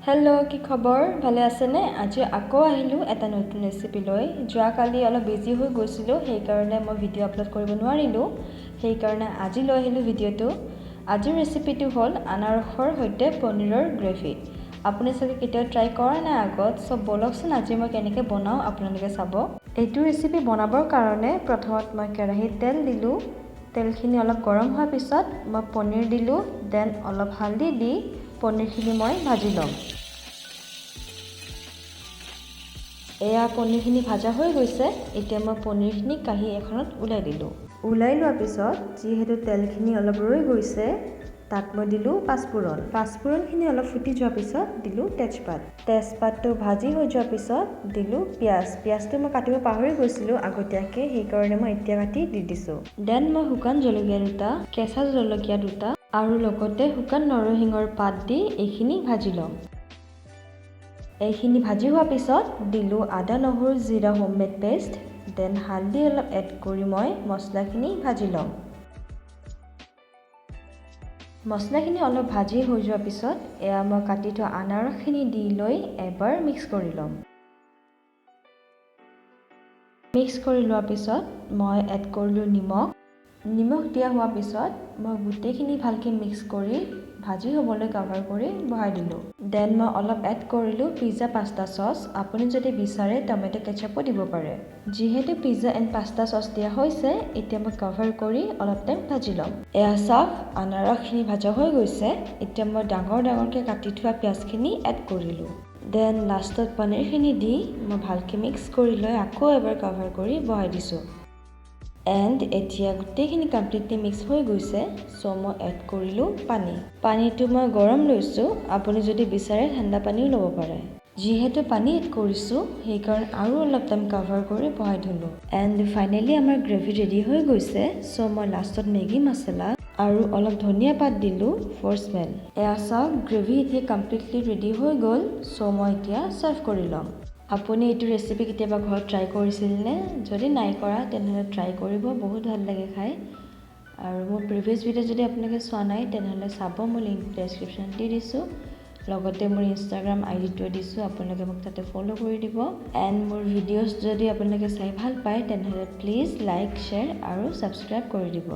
hello' কি খবৰ ভালে আছেনে আজি আকৌ আহিলোঁ এটা নতুন ৰেচিপি লৈ যোৱাকালি অলপ বিজি হৈ গৈছিলোঁ সেইকাৰণে মই ভিডিঅ' আপলোড কৰিব নোৱাৰিলোঁ সেইকাৰণে আজি লৈ আহিলোঁ ভিডিঅ'টো আজিৰ ৰেচিপিটো হ'ল আনাৰসৰ সৈতে পনীৰৰ গ্ৰেভি আপুনি চাগে কেতিয়াও ট্ৰাই কৰা নাই আগত সব বলকচোন আজি মই কেনেকৈ বনাওঁ আপোনালোকে চাব এইটো ৰেচিপি বনাবৰ কাৰণে প্ৰথমত মই কেৰাহীত তেল দিলোঁ তেলখিনি অলপ গৰম হোৱাৰ পিছত মই পনীৰ দিলোঁ দেন অলপ হালধি দি পনীৰখিনি মই ভাজি ল'ম এয়া পনীৰখিনি ভাজা হৈ গৈছে এতিয়া মই পনীৰখিনি কাঢ়ি এখনত উলাই দিলোঁ উলাই লোৱাৰ পিছত যিহেতু তেলখিনি অলপ ৰৈ গৈছে তাত মই দিলোঁ পাঁচফোৰণখিনি অলপ ফুটি যোৱাৰ পিছত দিলোঁ তেজপাতটো ভাজি হৈ যোৱাৰ পিছত দিলোঁ পিঁয়াজটো মই কাটিব পাহৰি গৈছিলোঁ আগতীয়াকৈ সেইকাৰণে মই এতিয়া কাটি দি দিছোঁ দেন মই শুকান জলকীয়া দুটা কেঁচা জলকীয়া দুটা আৰু লগতে শুকান নৰসিংহৰ পাত দি এইখিনি ভাজি ল'ম এইখিনি ভাজি হোৱাৰ পিছত দিলোঁ আদা নহৰু জিৰা হোমমেড পেষ্ট দেন হালধি অলপ এড কৰি মই মছলাখিনি ভাজি ল'ম মছলাখিনি অলপ ভাজি হৈ যোৱাৰ পিছত এয়া মই কাটি থোৱা আনাৰসখিনি দি লৈ এবাৰ মিক্স কৰি ল'ম মিক্স কৰি লোৱাৰ পিছত মই এড কৰিলোঁ নিমখ দিয়া হোৱাৰ পিছত মই গোটেইখিনি ভালকৈ মিক্স কৰি ভাজি হ'বলৈ কভাৰ কৰি বহাই দিলোঁ দেন মই অলপ এড কৰিলোঁ পিজ্জা পাস্তা চচ আপুনি যদি বিচাৰে টমেটো কেচাপো দিব পাৰে যিহেতু পিজ্জা এণ্ড পাস্তা চচ দিয়া হৈছে এতিয়া মই কভাৰ কৰি অলপ টাইম ভাজি ল'ম এয়া চাওক আনাৰসখিনি ভাজা হৈ গৈছে এতিয়া মই ডাঙৰকৈ কাটি থোৱা পিঁয়াজখিনি এড কৰিলোঁ দেন লাষ্টত পনীৰখিনি দি মই ভালকৈ মিক্স কৰি লৈ আকৌ এবাৰ কভাৰ কৰি বহাই দিছোঁ এণ্ড এতিয়া গোটেইখিনি কমপ্লিটলি মিক্স হৈ গৈছে চ' মই এড কৰিলোঁ পানীটো মই গৰম লৈছোঁ আপুনি যদি বিচাৰে ঠাণ্ডা পানীও ল'ব পাৰে যিহেতু পানী এড কৰিছোঁ সেইকাৰণে আৰু অলপ টাইম কভাৰ কৰি বহাই থ'লোঁ এণ্ড ফাইনেলি আমাৰ গ্ৰেভি ৰেডি হৈ গৈছে চ' মই লাষ্টত মেগী মছলা আৰু অলপ ধনিয়া পাত দিলোঁ ফৰ স্মেল এয়া চাওক গ্ৰেভি এতিয়া কমপ্লিটলি ৰেডি হৈ গ'ল চ' মই এতিয়া ছাৰ্ভ কৰি ল'ম আপুনি এইটো ৰেচিপি কেতিয়াবা ঘৰত ট্ৰাই কৰিছিলনে যদি নাই কৰা তেনেহ'লে ট্ৰাই কৰিব বহুত ভাল লাগে খাই আৰু মোৰ প্ৰিভিয়াছ ভিডিঅ' যদি আপোনালোকে চোৱা নাই তেনেহ'লে চাব মই লিংক ডেছক্ৰিপশ্যনত দি দিছোঁ লগতে মোৰ ইনষ্টাগ্ৰাম আইডিটো দিছোঁ আপোনালোকে মোক তাতে ফ'ল' কৰি দিব এণ্ড মোৰ ভিডিঅ'ছ যদি আপোনালোকে চাই ভাল পায় তেনেহ'লে প্লিজ লাইক শ্বেয়াৰ আৰু ছাবস্ক্ৰাইব কৰি দিব